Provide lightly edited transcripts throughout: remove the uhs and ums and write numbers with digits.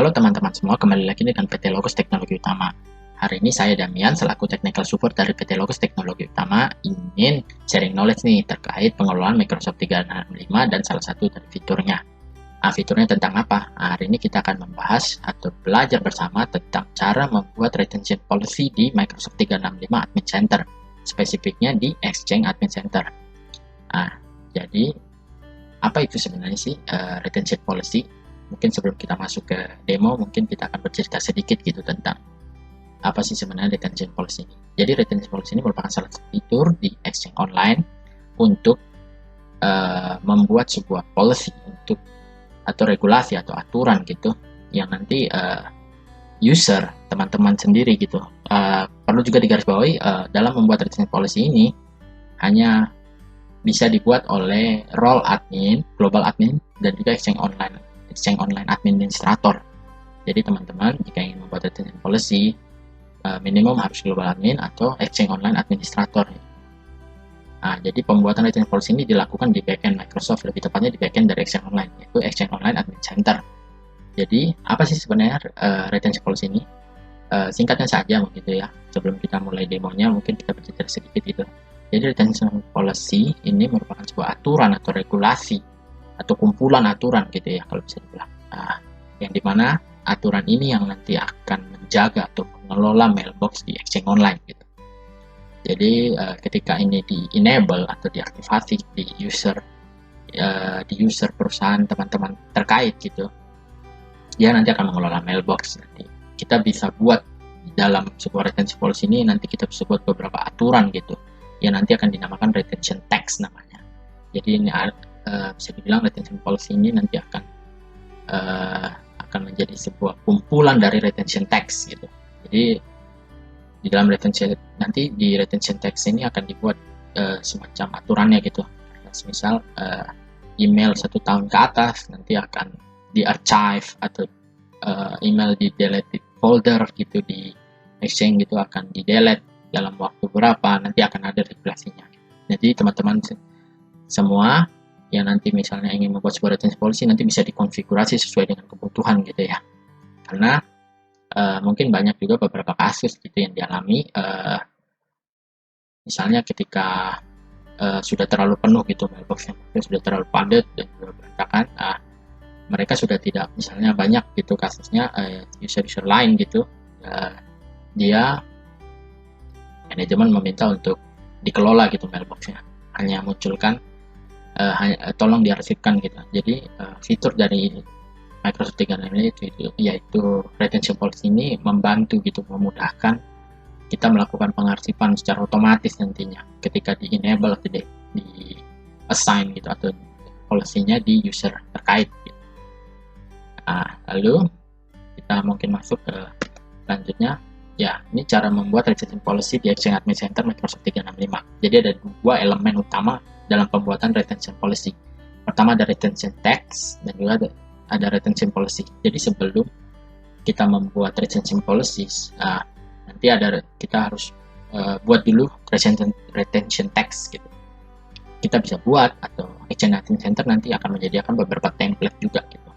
Halo teman-teman semua, kembali lagi dengan PT Logos Teknologi Utama. Hari ini saya Damian selaku Technical Support dari PT Logos Teknologi Utama ingin sharing knowledge nih terkait pengelolaan Microsoft 365 dan salah satu dari fiturnya. Fiturnya tentang apa? Hari ini kita akan membahas atau belajar bersama tentang cara membuat retention policy di Microsoft 365 Admin Center, spesifiknya di Exchange Admin Center. Jadi apa itu sebenarnya sih retention policy? Mungkin sebelum kita masuk ke demo, mungkin kita akan bercerita sedikit gitu tentang apa sih sebenarnya retention policy ini. Jadi retention policy ini merupakan salah satu fitur di Exchange Online untuk membuat sebuah policy untuk atau regulasi atau aturan gitu yang nanti user teman-teman sendiri gitu perlu juga digarisbawahi dalam membuat retention policy ini hanya bisa dibuat oleh role admin, global admin, dan juga Exchange Online administrator. Jadi teman-teman jika ingin membuat retention policy minimum harus global admin atau Exchange Online administrator. Jadi pembuatan retention policy ini dilakukan di backend Microsoft, lebih tepatnya di backend dari Exchange Online, yaitu Exchange Online Admin Center. Jadi apa sih sebenarnya retention policy ini? Singkatnya saja begitu ya. Sebelum kita mulai demonya mungkin kita bercerita sedikit gitu. Jadi retention policy ini merupakan sebuah aturan atau regulasi atau kumpulan aturan gitu ya kalau bisa dibilang. Yang dimana aturan ini yang nanti akan menjaga atau mengelola mailbox di Exchange Online gitu. Jadi ketika ini di enable atau diaktifasi di user perusahaan teman-teman terkait gitu, dia nanti akan mengelola mailbox. Nanti kita bisa buat dalam sebuah retention policy ini, nanti kita bisa buat beberapa aturan gitu yang nanti akan dinamakan retention tags namanya. Jadi ini bisa dibilang retention policy ini nanti akan menjadi sebuah kumpulan dari retention tags gitu. Jadi di dalam retention tags ini akan dibuat semacam aturannya gitu. Misal email 1 tahun ke atas nanti akan di archive atau email di deleted folder gitu di Exchange gitu akan di delete dalam waktu berapa, nanti akan ada regulasinya. Jadi teman-teman semua yang nanti misalnya ingin membuat sebuah retention policy nanti bisa dikonfigurasi sesuai dengan kebutuhan gitu ya. Karena mungkin banyak juga beberapa kasus gitu yang dialami, misalnya ketika sudah terlalu penuh gitu mailboxnya, sudah terlalu padat dan berantakan, mereka sudah tidak, misalnya banyak gitu kasusnya user lain gitu, dia manajemen meminta untuk dikelola gitu mailboxnya, hanya munculkan tolong diarsipkan gitu. Jadi fitur dari Microsoft 365 yaitu retention policy ini membantu gitu, memudahkan kita melakukan pengarsipan secara otomatis nantinya ketika di enable atau di assign gitu atau policy-nya di user terkait gitu. Lalu kita mungkin masuk ke selanjutnya ya, ini cara membuat retention policy di Exchange Admin Center Microsoft 365. Jadi ada 2 elemen utama dalam pembuatan retention policy. Pertama ada retention tags dan juga ada retention policy. Jadi sebelum kita membuat retention policies, nanti kita harus buat dulu retention tags gitu. Kita bisa buat, atau Exchange Admin Center nanti akan menyediakan beberapa template juga gitu.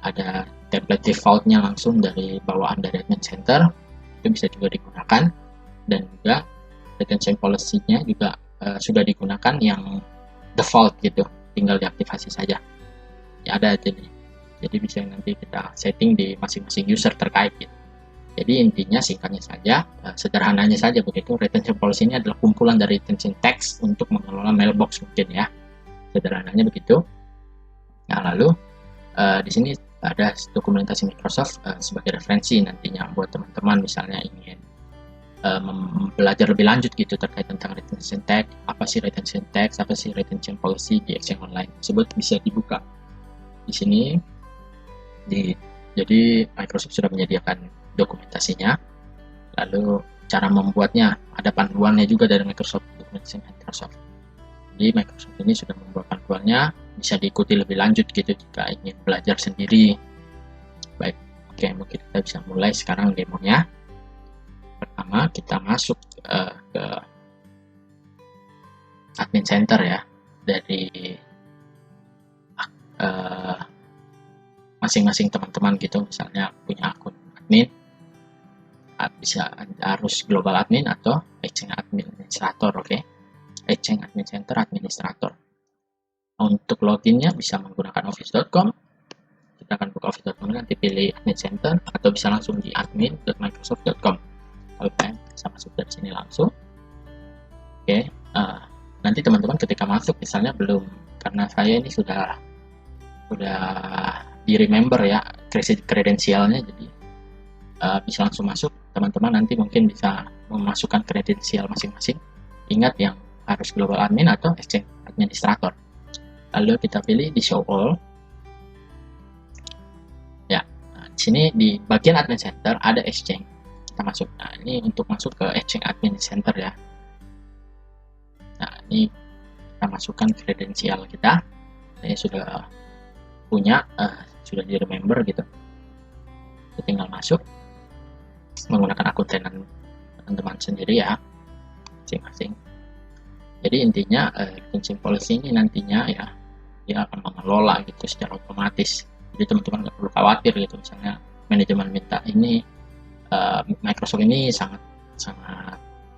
Ada template defaultnya langsung dari bawaan dari Admin Center, itu bisa juga digunakan, dan juga retention policy-nya juga sudah digunakan yang default gitu, tinggal diaktifasi saja ya, ada jadi bisa nanti kita setting di masing-masing user terkait gitu. Jadi intinya singkatnya saja, sederhananya saja begitu, retention policy ini adalah kumpulan dari retention tags untuk mengelola mailbox mungkin ya, sederhananya begitu. Nah lalu di sini ada dokumentasi Microsoft sebagai referensi nantinya buat teman-teman misalnya ingin belajar lebih lanjut gitu terkait tentang retention tag, apa sih retention tag, apa sih retention policy di Exchange Online tersebut, bisa dibuka di sini. Jadi Microsoft sudah menyediakan dokumentasinya, lalu cara membuatnya ada panduannya juga dari Microsoft, dokumentasi Microsoft. Jadi Microsoft ini sudah membuat panduannya, bisa diikuti lebih lanjut gitu jika ingin belajar sendiri. Baik, oke, mungkin kita bisa mulai sekarang demonya. Pertama kita masuk ke Admin Center ya, dari masing-masing teman-teman gitu, misalnya punya akun admin, bisa harus global admin atau Exchange administrator, oke? Exchange admin center administrator. Untuk loginnya bisa menggunakan office.com. Kita akan buka office.com, nanti pilih admin center, atau bisa langsung di admin.microsoft.com. Kalau kalian bisa masuk dari sini langsung. Oke, nanti teman-teman ketika masuk, misalnya belum, karena saya ini sudah di remember ya kredensialnya, jadi bisa langsung masuk. Teman-teman nanti mungkin bisa memasukkan kredensial masing-masing. Ingat yang harus global admin atau exchange administrator. Lalu kita pilih di show all. Ya, di sini di bagian admin center ada exchange. Kita masuk. Nah, ini untuk masuk ke exchange admin center ya. Nah, ini kita masukkan kredensial kita. Saya sudah punya, sudah di remember gitu. Kita tinggal masuk menggunakan akun tenan teman-teman sendiri ya, masing-masing. Jadi intinya retention policy ini nantinya ya dia akan mengelola gitu secara otomatis. Jadi teman-teman nggak perlu khawatir gitu, misalnya manajemen minta ini, Microsoft ini sangat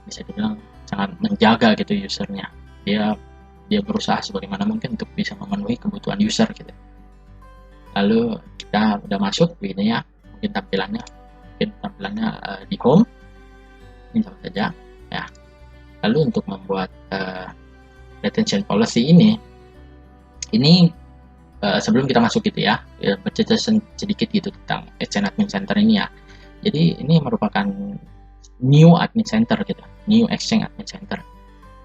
bisa dibilang sangat menjaga gitu usernya. Dia berusaha sebagaimana mungkin untuk bisa memenuhi kebutuhan user gitu. Lalu kita udah masuk begini ya, mungkin tampilannya di home ini sama saja ya. Lalu untuk membuat retention policy ini sebelum kita masuk gitu ya, bercerita sedikit gitu tentang Exchange Admin Center ini ya. Jadi ini merupakan new admin center gitu, new Exchange Admin Center.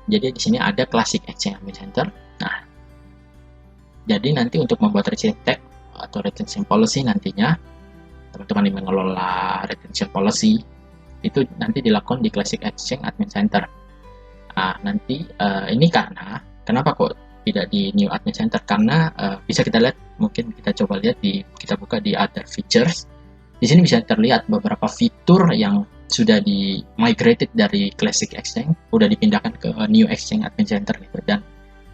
Jadi di sini ada classic Exchange Admin Center. Nah, jadi nanti untuk membuat retention tag atau retention policy nantinya, teman-teman yang mengelola retention policy itu nanti dilakukan di classic Exchange Admin Center. Nah, nanti ini kenapa kok tidak di new admin center? Karena bisa kita lihat, mungkin kita coba lihat kita buka di other features. Di sini bisa terlihat beberapa fitur yang sudah di migrated dari classic Exchange, udah dipindahkan ke new Exchange Admin Center gitu. Dan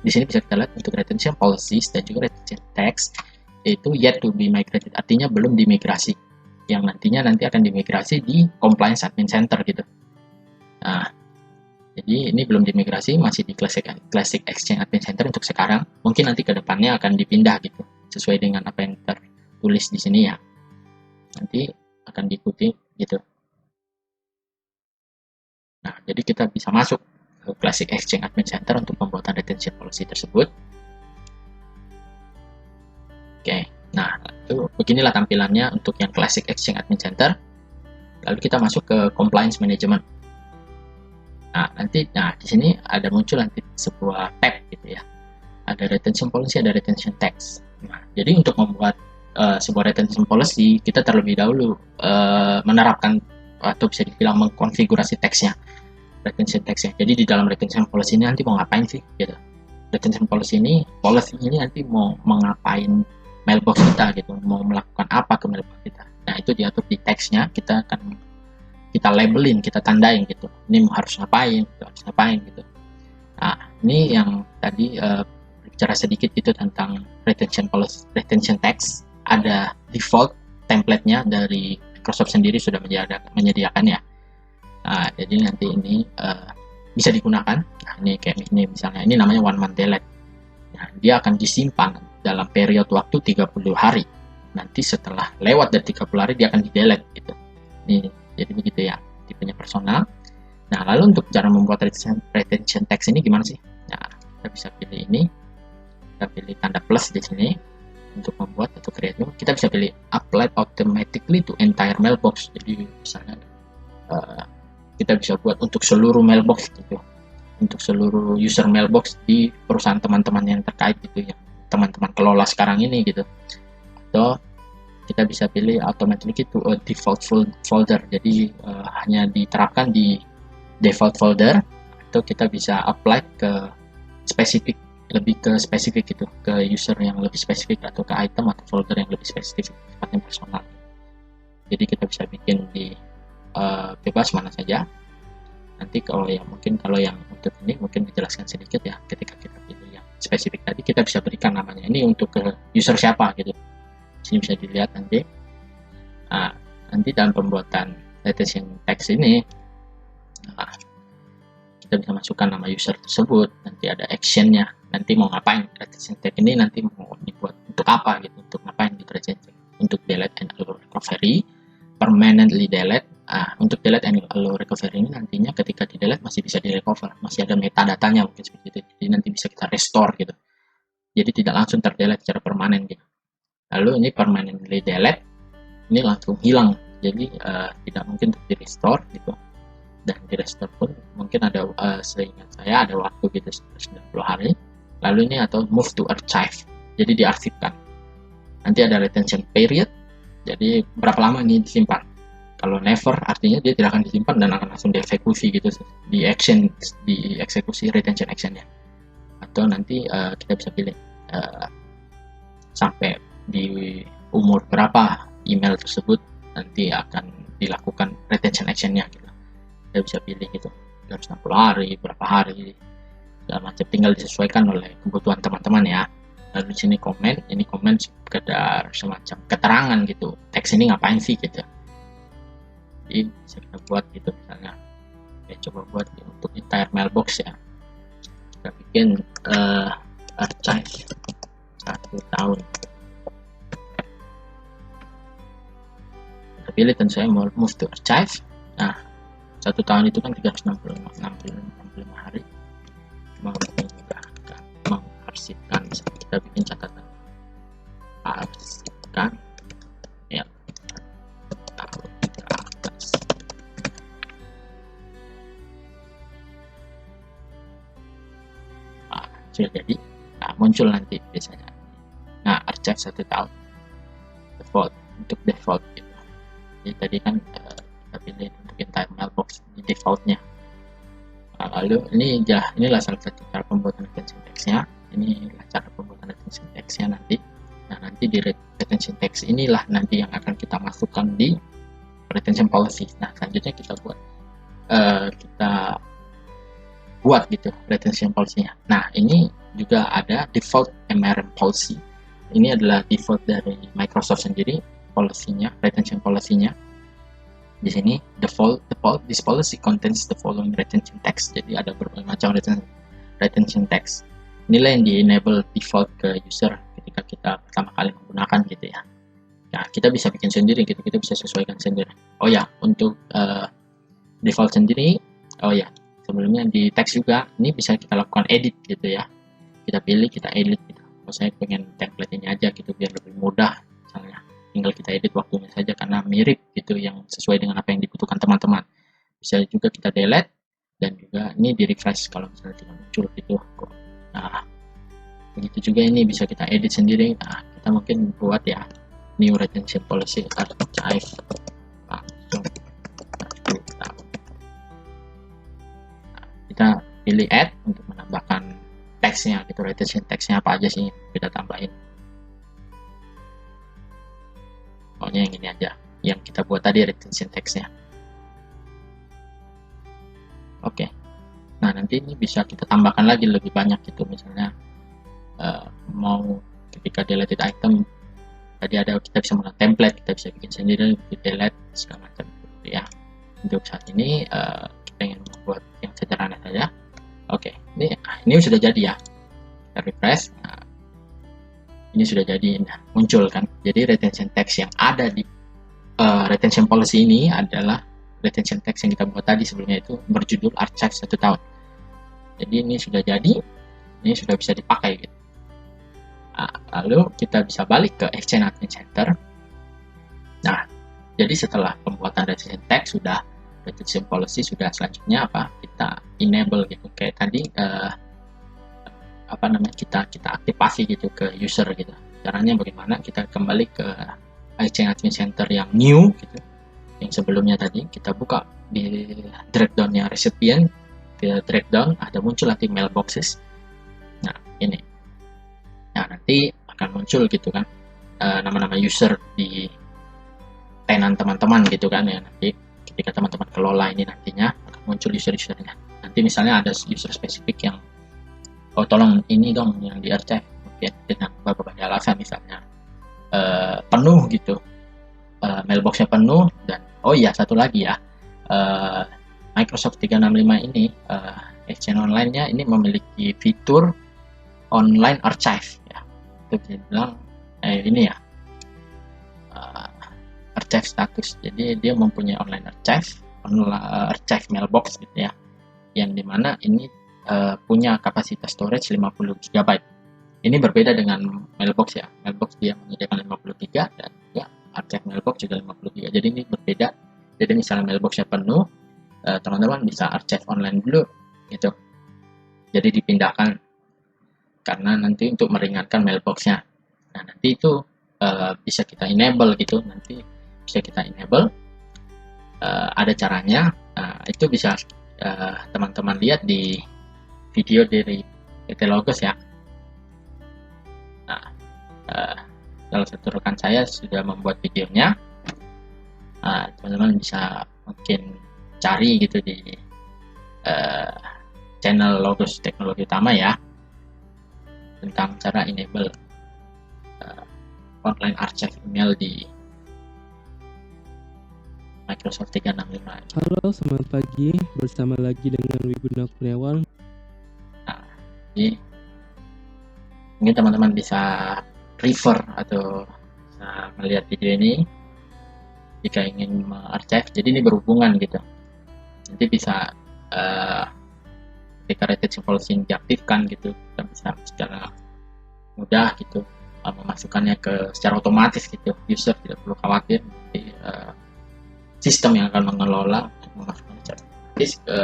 di sini bisa kita lihat untuk retention policies dan juga retention tags itu yet to be migrated, artinya belum dimigrasi, yang nantinya akan dimigrasi di compliance admin center gitu. Nah, jadi ini belum dimigrasi, masih di classic Exchange Admin Center untuk sekarang. Mungkin nanti ke depannya akan dipindah gitu, sesuai dengan apa yang tertulis di sini ya. Nanti akan diikuti gitu. Nah, jadi kita bisa masuk ke classic Exchange Admin Center untuk pembuatan retention policy tersebut. Oke, nah itu beginilah tampilannya untuk yang classic Exchange Admin Center. Lalu kita masuk ke compliance management. Nah, di sini ada muncul nanti sebuah tab gitu ya. Ada retention policy, ada retention tags. Nah, jadi untuk membuat sebuah retention policy, kita terlebih dahulu menerapkan atau bisa dibilang mengkonfigurasi teksnya, retention tagsnya. Jadi di dalam retention policy ini nanti mau ngapain sih gitu. Retention policy ini nanti mau mengapain mailbox kita gitu, mau melakukan apa ke mailbox kita. Nah, itu diatur di teksnya, kita labelin, kita tandain gitu. Ini harus ngapain gitu. Nah, ini yang tadi bicara sedikit gitu tentang retention policy, retention tags. Ada default template-nya dari Microsoft sendiri sudah menyediakan ya. Nah, jadi nanti ini bisa digunakan. Nah, ini kayak ini misalnya, ini namanya one month delete. Nah, dia akan disimpan dalam periode waktu 30 hari. Nanti setelah lewat dari 30 hari dia akan di-delete gitu. Ini jadi begitu ya, tipenya personal. Nah, lalu untuk cara membuat retention tags ini gimana sih? Nah, kita bisa pilih ini. Kita pilih tanda plus di sini untuk membuat atau create. Kita bisa pilih apply automatically to entire mailbox. Jadi misalnya kita bisa buat untuk seluruh mailbox gitu. Untuk seluruh user mailbox di perusahaan teman-teman yang terkait gitu ya. Teman-teman kelola sekarang ini gitu. Atau kita bisa pilih automatically to a default folder, jadi hanya diterapkan di default folder, atau kita bisa apply ke spesifik, lebih ke spesifik gitu, ke user yang lebih spesifik atau ke item atau folder yang lebih spesifik, sifatnya personal. Jadi kita bisa bikin di bebas mana saja. Nanti kalau yang untuk ini mungkin dijelaskan sedikit ya, ketika kita pilih yang spesifik tadi kita bisa berikan namanya ini untuk ke user siapa gitu. Sini bisa dilihat nanti. Nah, nanti dalam pembuatan retention text ini, nah, kita bisa masukkan nama user tersebut, nanti ada actionnya, nanti mau ngapain retention text ini, nanti mau dibuat untuk apa gitu, untuk ngapain gitu retention text, untuk delete and allow recovery, permanently delete. Untuk delete and allow recovery ini nantinya ketika di delete masih bisa di recover, masih ada metadatanya mungkin seperti itu, jadi nanti bisa kita restore gitu, jadi tidak langsung terdelete secara permanen gitu. Lalu ini permanently delete, ini langsung hilang, jadi tidak mungkin di restore gitu. Dan di restore pun mungkin ada seingat saya ada waktu gitu 90 hari. Lalu ini atau move to archive, jadi diarsipkan. Nanti ada retention period, jadi berapa lama ini disimpan. Kalau never artinya dia tidak akan disimpan dan akan langsung dieksekusi gitu, dieksekusi retention actionnya. Atau nanti kita bisa pilih sampai di umur berapa email tersebut nanti akan dilakukan retention actionnya gitu. Kita bisa pilih gitu 360 hari, berapa hari, segala macam, tinggal disesuaikan oleh kebutuhan teman-teman ya. Lalu di sini komen, ini komen sekedar semacam keterangan gitu, teks ini ngapain sih gitu. Jadi bisa kita buat gitu misalnya, coba buat untuk entire mailbox ya, kita bikin archive 1 tahun. Kita pilih tentu saya mau move to archive. Nah, 1 tahun itu kan 365 hari, mengarsipkan, kita bikin catatan arsipkan ya tahun ke atas. Sudah jadi, muncul nanti biasanya. Nah, archive 1 tahun default, untuk default gitu. Jadi tadi kan kita pilih untuk entire mailbox di defaultnya. Lalu inilah salah satu cara pembuatan retention text-nya. Inilah cara pembuatan retention text-nya nanti. Nah, nanti di retention text inilah nanti yang akan kita masukkan di retention policy. Nah, selanjutnya kita buat gitu retention policy-nya. Nah, ini juga ada default MRM policy. Ini adalah default dari Microsoft sendiri, policy-nya, retention policy-nya. Di sini default this policy contains the following retention text. Jadi ada berbagai macam retention text. Inilah yang di-enable default ke user ketika kita pertama kali menggunakan gitu ya. Nah, kita bisa bikin sendiri gitu, kita bisa sesuaikan sendiri. Oh ya, untuk default sendiri, sebelumnya di teks juga ini bisa kita lakukan edit gitu ya. Kita pilih, kita edit gitu. Kalau saya pengen template ini aja gitu biar lebih mudah, misalnya tinggal kita edit waktunya saja karena mirip gitu, yang sesuai dengan apa yang dibutuhkan teman-teman. Bisa juga kita delete dan juga ini di refresh kalau misalnya tidak muncul gitu. Nah, begitu juga ini bisa kita edit sendiri. Nah, kita mungkin buat ya new retention policy archive langsung 1 tahun. Nah, kita pilih add untuk menambahkan teksnya gitu, retention teksnya apa aja sih kita tambahin. Pokoknya yang ini aja yang kita buat tadi retention text-nya. Oke. Nah, nanti ini bisa kita tambahkan lagi lebih banyak gitu, misalnya mau ketika deleted item tadi ada, kita bisa menggunakan template, kita bisa bikin sendiri, delete segala macam gitu ya. Untuk saat ini kita ingin membuat yang sederhana saja. Oke, ini sudah jadi ya. Kita refresh. Nah, ini sudah jadi, muncul kan. Jadi retention text yang ada di retention policy ini adalah retention text yang kita buat tadi sebelumnya, itu berjudul archive 1 tahun. Jadi ini sudah jadi, ini sudah bisa dipakai gitu. Nah, lalu kita bisa balik ke Exchange Admin Center. Nah, jadi setelah pembuatan retention text sudah, retention policy sudah, selanjutnya apa? Kita enable gitu kayak tadi, kita aktifasi gitu ke user gitu. Caranya bagaimana? Kita kembali ke Exchange Admin Center yang new gitu, yang sebelumnya tadi kita buka di drop down-nya recipient, ke drop down ada muncul nanti mailboxes. Nah, ini. Nah, nanti akan muncul gitu kan nama-nama user di tenan teman-teman gitu kan ya. Nanti ketika teman-teman kelola ini nantinya akan muncul user-usernya. Nanti misalnya ada user spesifik yang tolong ini dong yang di archive mungkin dengan beberapa alasan misalnya penuh gitu, mailboxnya penuh. Dan oh iya, satu lagi ya, Microsoft 365 ini, Exchange Online-nya ini memiliki fitur online archive ya, itu bisa dibilang ini ya, archive status. Jadi dia mempunyai online archive mailbox gitu ya, yang dimana ini punya kapasitas storage 50 GB. Ini berbeda dengan mailbox ya, mailbox dia menyediakan 53 dan juga archive mailbox juga 53. Jadi ini berbeda. Jadi misalnya mailboxnya penuh, teman-teman bisa archive online dulu gitu, jadi dipindahkan, karena nanti untuk meringankan mailboxnya. Nah, nanti itu bisa kita enable gitu, nanti bisa kita enable, ada caranya. Itu bisa teman-teman lihat di video dari PT Logos ya. Nah, salah satu rekan saya sudah membuat videonya. Teman-teman bisa mungkin cari gitu di channel Logos Teknologi Utama ya, tentang cara enable online archive email di Microsoft 365. Halo, selamat pagi. Bersama lagi dengan Wiguna Kurniawan. Nah, jadi mungkin teman-teman bisa refer atau bisa melihat video ini jika ingin archive. Jadi ini berhubungan gitu. Nanti bisa ketika retention policy diaktifkan gitu, kita bisa secara mudah gitu memasukkannya secara otomatis gitu. User tidak perlu khawatir, nanti sistem yang akan mengelola untuk memasukkan secara otomatis ke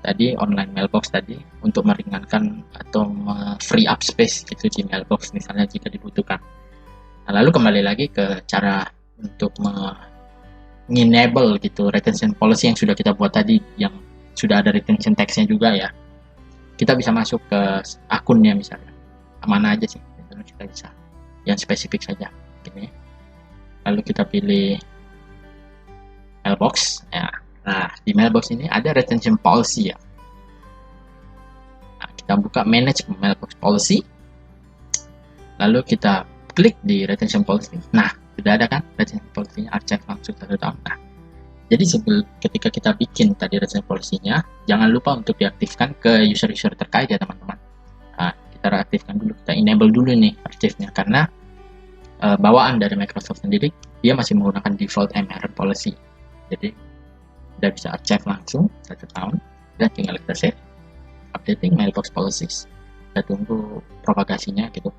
tadi online mailbox tadi, untuk meringankan atau free up space gitu di mailbox misalnya jika dibutuhkan. Nah, lalu kembali lagi ke cara untuk enable gitu retention policy yang sudah kita buat tadi, yang sudah ada retention text-nya juga ya. Kita bisa masuk ke akunnya misalnya, mana aja sih kita bisa, yang spesifik saja gini. Lalu kita pilih mailbox ya. Nah, di mailbox ini ada retention policy ya. Nah, kita buka manage mailbox policy, lalu kita klik di retention policy. Nah, sudah ada kan retention policy-nya, archive langsung 1 tahun. Nah, jadi ketika kita bikin tadi retention policy-nya, jangan lupa untuk diaktifkan ke user-user terkait ya teman-teman. Nah, kita reaktifkan dulu, kita enable dulu nih archive-nya, karena bawaan dari Microsoft sendiri dia masih menggunakan default MRR policy. Jadi kita bisa archive langsung 1 tahun dan tinggal kita save updating mailbox policies. Kita tunggu propagasinya gitu.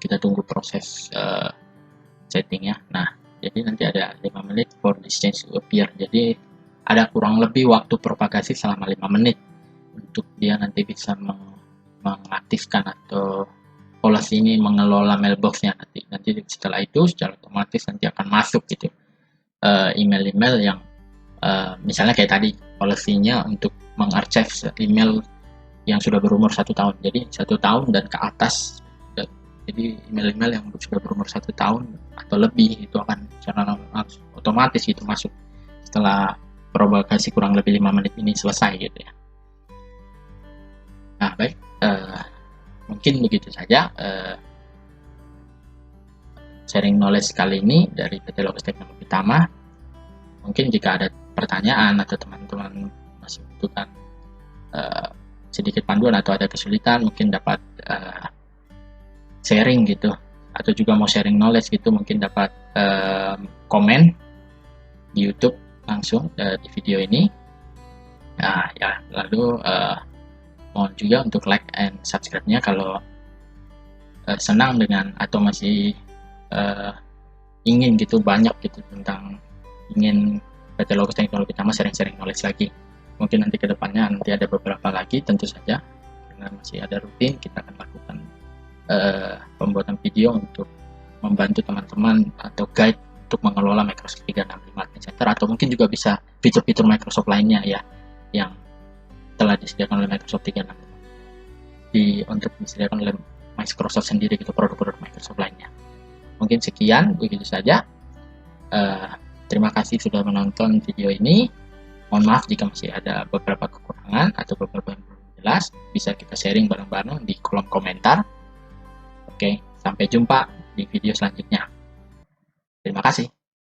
Kita tunggu proses settingnya. Nah, jadi nanti ada 5 menit for this change to appear. Jadi ada kurang lebih waktu propagasi selama 5 menit untuk dia nanti bisa mengaktifkan atau policy ini mengelola mailboxnya nanti setelah itu secara otomatis nanti akan masuk gitu email-email yang misalnya kayak tadi policy-nya untuk mengarchive email yang sudah berumur 1 tahun. Jadi 1 tahun dan ke atas. Jadi email-email yang sudah berumur 1 tahun atau lebih itu akan secara otomatis gitu masuk setelah propagasi kurang lebih 5 menit ini selesai gitu ya. Nah, baik, mungkin begitu saja sharing knowledge kali ini dari PT Logos Teknologi Utama. Mungkin jika ada pertanyaan atau teman-teman masih membutuhkan sedikit panduan atau ada kesulitan, mungkin dapat sharing gitu, atau juga mau sharing knowledge gitu, mungkin dapat komen di YouTube langsung di video ini. Nah ya, lalu mohon juga untuk like and subscribe-nya kalau senang dengan atau masih ingin gitu banyak gitu tentang ingin PT Logos Teknologi Utama sharing-sharing knowledge lagi. Mungkin nanti kedepannya nanti ada beberapa lagi tentu saja, karena masih ada rutin kita akan lakukan pembuatan video untuk membantu teman-teman atau guide untuk mengelola Microsoft 365 Admin Center, atau mungkin juga bisa fitur-fitur Microsoft lainnya ya yang telah disediakan oleh Microsoft 365 untuk disediakan oleh Microsoft sendiri gitu, produk-produk Microsoft lainnya. Mungkin sekian, begitu saja. Terima kasih sudah menonton video ini. Mohon maaf jika masih ada beberapa kekurangan atau beberapa yang belum jelas, bisa kita sharing bareng-bareng di kolom komentar. Oke, sampai jumpa di video selanjutnya. Terima kasih.